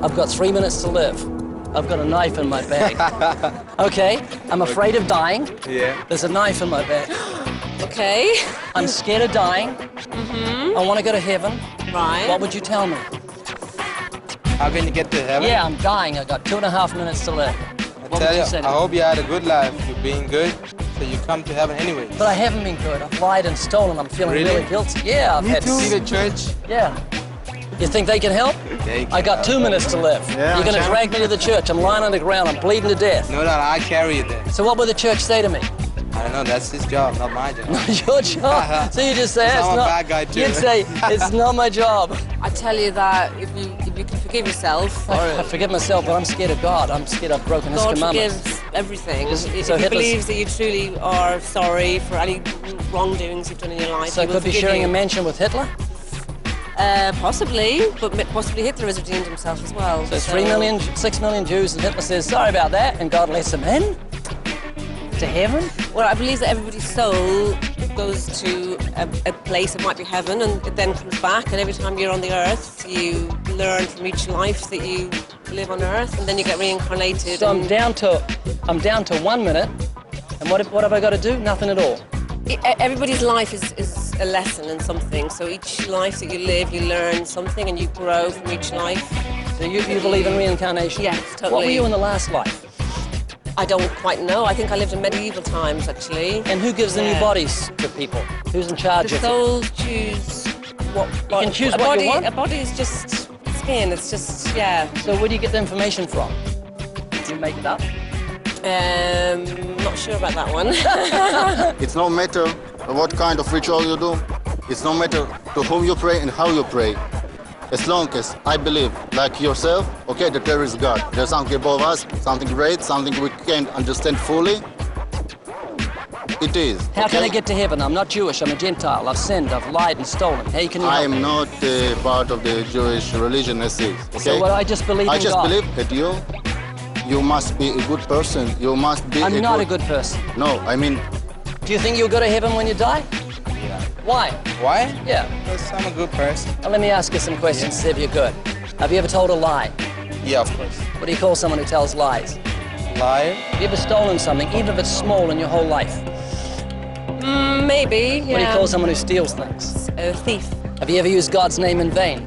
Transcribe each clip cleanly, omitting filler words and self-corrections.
I've got 3 minutes to live. I've got a knife in my bag. Okay, I'm afraid of dying. Yeah. There's a knife in my bag. Okay. I'm scared of dying. I want to go to heaven. Right. What would you tell me? How can you get to heaven? Yeah, I'm dying. I've got 2.5 minutes to live. I tell you, I hope you had a good life. You're being good, so you come to heaven anyway. But I haven't been good. I've lied and stolen. I'm feeling really guilty. Yeah, I've had to See the church? Yeah. You think they can help? I got 2 minutes to live. Yeah, You're going to drag me to the church. I'm lying on the ground. I'm bleeding to death. No, I carry you there. So what will the church say to me? I don't know. That's his job, not my job. Your job? So you just say, it's I'm not... a bad guy too. You'd say, it's not my job. I tell you that if you can forgive yourself... I forgive myself, but I'm scared of God. I'm scared I've broken His commandments. God forgives everything. So if he believes that you truly are sorry for any wrongdoings you've done in your life, So I could be sharing a mansion with Hitler? Possibly, but possibly Hitler has redeemed himself as well. So 6 million Jews, and Hitler says, sorry about that, and God lets them in? To heaven? Well, I believe that everybody's soul goes to a place that might be heaven, and it then comes back, and every time you're on the earth, you learn from each life that you live on earth, and then you get reincarnated. So I'm down to 1 minute, and what have I got to do? Nothing at all. Everybody's life is a lesson in something, so each life that you live, you learn something, and you grow from each life. So you believe in reincarnation? Yes, totally. What were you in the last life? I don't quite know. I think I lived in medieval times, actually. And who gives the new bodies to people? Who's in charge the of it? souls choose what... You can choose what you want? A body is just skin, it's just, yeah. So where do you get the information from? Do you make it up? Not sure about that one. It's no matter what kind of ritual you do. It's no matter to whom you pray and how you pray. As long as I believe, like yourself, okay, that there is God. There's something above us, something great, something we can't understand fully. It is. How can I get to heaven? I'm not Jewish, I'm a Gentile. I've sinned, I've lied and stolen. How can you help me? I am not part of the Jewish religion as is. Okay? So what, I just believe in God? I just believe that you must be a good person. You must be I'm not a good person. No, I mean... Do you think you'll go to heaven when you die? Yeah. Why? Why? Yeah. Because I'm a good person. Well, let me ask you some questions to see if you're good. Have you ever told a lie? Yeah, of course. What do you call someone who tells lies? Liar? Have you ever stolen something, even if it's small, in your whole life? Maybe, yeah. What do you call someone who steals things? A thief. Have you ever used God's name in vain?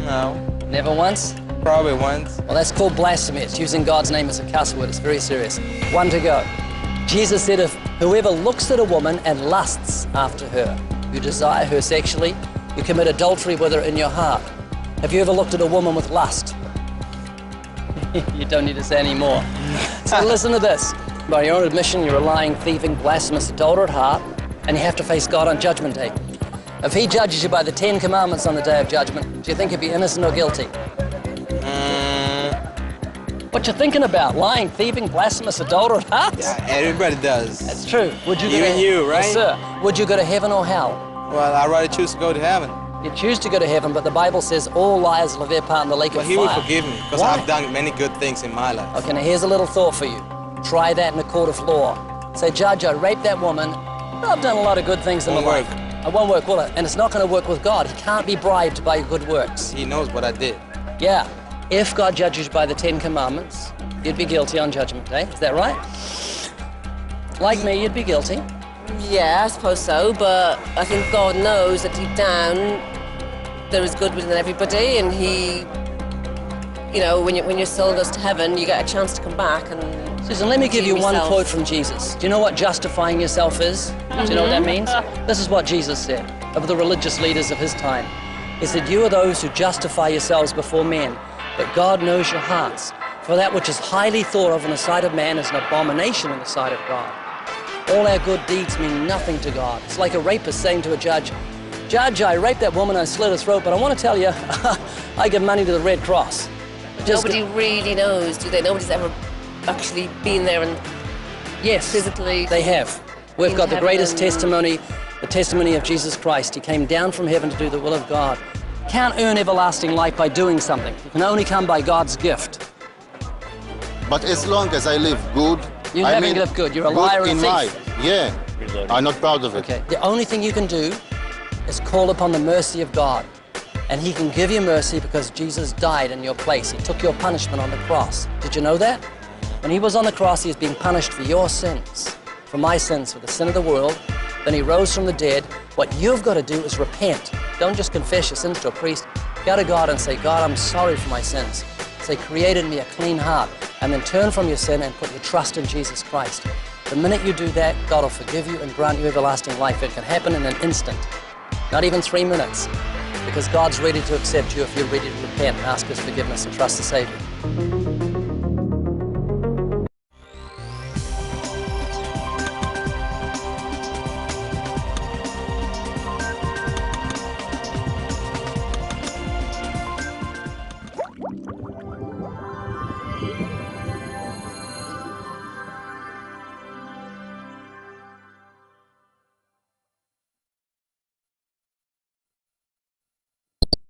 No. Never once? Probably once. Well, that's called blasphemy. It's using God's name as a cuss word. It's very serious. 1 to go. Jesus said, if whoever looks at a woman and lusts after her, you desire her sexually, you commit adultery with her in your heart. Have you ever looked at a woman with lust? You don't need to say any more. So listen to this. By your own admission, you're a lying, thieving, blasphemous adulterer at heart, and you have to face God on Judgment Day. If He judges you by the 10 Commandments on the Day of Judgment, do you think you'd be innocent or guilty? What you thinking about? Lying, thieving, blasphemous adulterer at heart? Yeah, everybody does. That's true. Would you Even you, right? Yes, sir. Would you go to heaven or hell? Well, I'd rather choose to go to heaven. You choose to go to heaven, but the Bible says all liars will have their part in the lake of fire. He will forgive me, because Why? I've done many good things in my life. Okay, now here's a little thought for you. Try that in a court of law. Say, Judge, I raped that woman. I've done a lot of good things in my life. It won't work, will it? And it's not going to work with God. He can't be bribed by good works. He knows what I did. Yeah. If God judges you by the 10 Commandments, you'd be guilty on Judgment Day. Is that right? Like me, you'd be guilty. Yeah, I suppose so, but I think God knows that deep down there is good within everybody, and He, you know, when your soul goes to heaven, you get a chance to come back and... Susan, let me give you one quote from Jesus. Do you know what justifying yourself is? Do you know what that means? This is what Jesus said of the religious leaders of His time. He said, you are those who justify yourselves before men, but God knows your hearts. For that which is highly thought of in the sight of man is an abomination in the sight of God. All our good deeds mean nothing to God. It's like a rapist saying to a judge, Judge, I raped that woman, I slit her throat, but I want to tell you, I give money to the Red Cross. Nobody really knows, do they? Nobody's ever actually been there and physically... They have. We've got the greatest testimony, the testimony of Jesus Christ. He came down from heaven to do the will of God. You can't earn everlasting life by doing something. You can only come by God's gift. But as long as I live good... You never live good. You're a liar and a thief. Yeah, I'm not proud of it. Okay. The only thing you can do is call upon the mercy of God. And he can give you mercy because Jesus died in your place. He took your punishment on the cross. Did you know that? When he was on the cross, he was being punished for your sins, for my sins, for the sin of the world. Then he rose from the dead. What you've got to do is repent. Don't just confess your sins to a priest. Go to God and say, God, I'm sorry for my sins. Say, create in me a clean heart. And then turn from your sin and put your trust in Jesus Christ. The minute you do that, God will forgive you and grant you everlasting life. It can happen in an instant, not even 3 minutes, because God's ready to accept you if you're ready to repent and ask his forgiveness and trust the Savior.